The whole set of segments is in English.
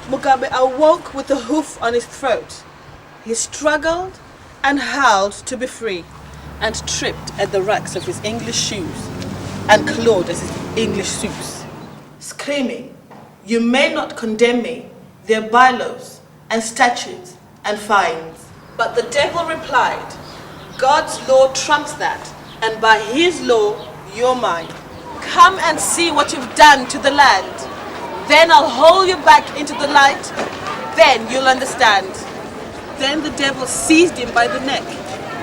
Mugabe awoke with a hoof on his throat. He struggled and howled to be free, and tripped at the racks of his English shoes and clawed at his English suits, screaming, "You may not condemn me, there are bylaws and statutes and fines." But the devil replied, "God's law trumps that, and by his law you're mine. Come and see what you've done to the land. Then I'll haul you back into the light. Then you'll understand." Then the devil seized him by the neck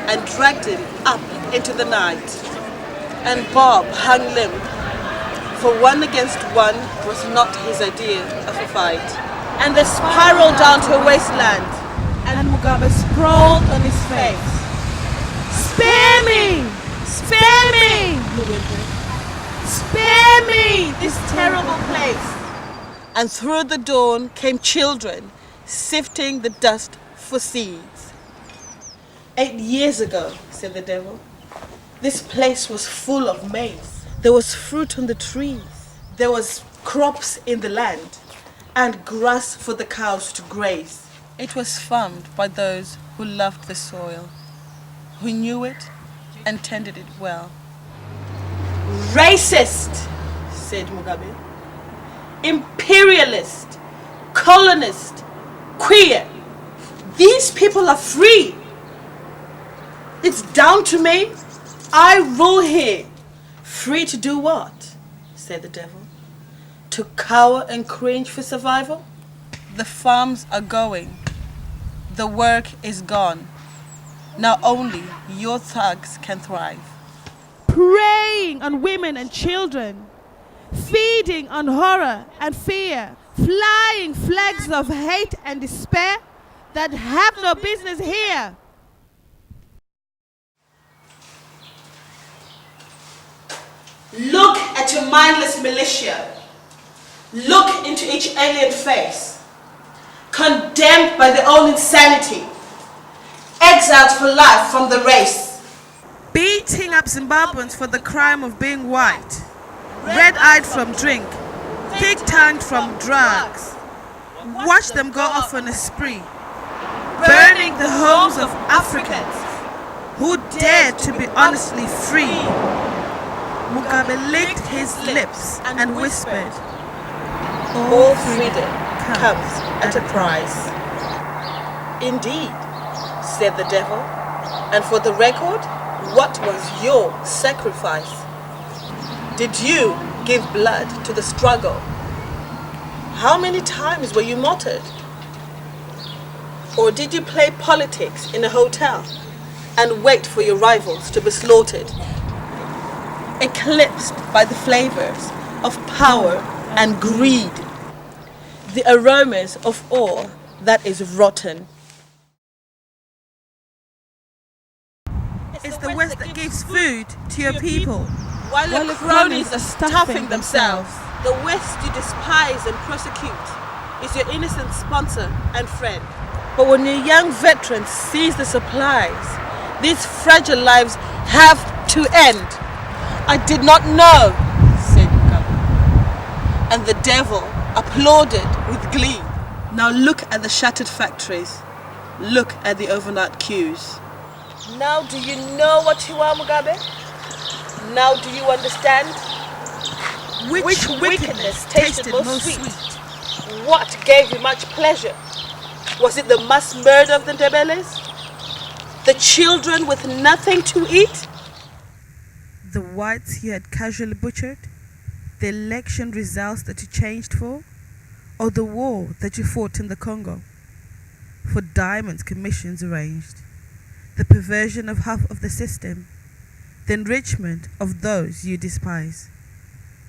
and dragged him up into the night. And Bob hung limp, for 1 against 1 was not his idea of a fight. And they spiraled down to a wasteland, and Mugabe sprawled on his face. "Spare me! Spare me!" he whimpered. "Spare me, this terrible place!" And through the dawn came children, sifting the dust for seeds. 8 years ago, said the devil, this place was full of maize. There was fruit on the trees. There was crops in the land, and grass for the cows to graze. It was farmed by those who loved the soil, who knew it and tended it well. "Racist," said Mugabe. "Imperialist, colonist, queer. These people are free. It's down to me. I rule here." "Free to do what?" said the devil. "To cower and cringe for survival? The farms are going. The work is gone. Now only your thugs can thrive. Preying on women and children, feeding on horror and fear, flying flags of hate and despair that have no business here." Look at your mindless militia. Look into each alien face, condemned by their own insanity, exiled for life from the race, beating up Zimbabweans for the crime of being white, red-eyed from drink, thick-tongued from drugs. Watch them go off on a spree, burning the homes of Africans who dared to be honestly free. Mugabe licked his lips and whispered, "All freedom comes at a price." "Indeed," said the devil, "and for the record, what was your sacrifice? Did you give blood to the struggle? How many times were you martyred? Or did you play politics in a hotel and wait for your rivals to be slaughtered, eclipsed by the flavors of power and greed, the aromas of all that is rotten?" It's the West that gives food to your people, while your cronies are stuffing themselves. The West you despise and persecute is your innocent sponsor and friend. But when your young veterans seize the supplies, these fragile lives have to end. "I did not know," said Mugabe. And the devil applauded with glee. "Now look at the shattered factories. Look at the overnight queues. Now do you know what you are, Mugabe? Now do you understand? Which wickedness tasted most sweet? What gave you much pleasure? Was it the mass murder of the Ndebeles? The children with nothing to eat? The whites you had casually butchered? The election results that you changed for? Or the war that you fought in the Congo? For diamonds commissions arranged, the perversion of half of the system, the enrichment of those you despise,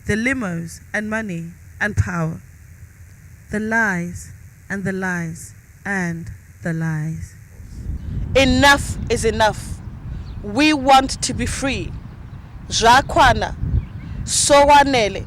the limos and money and power, the lies and the lies and the lies. Enough is enough. We want to be free. Zrakwana, sowanele.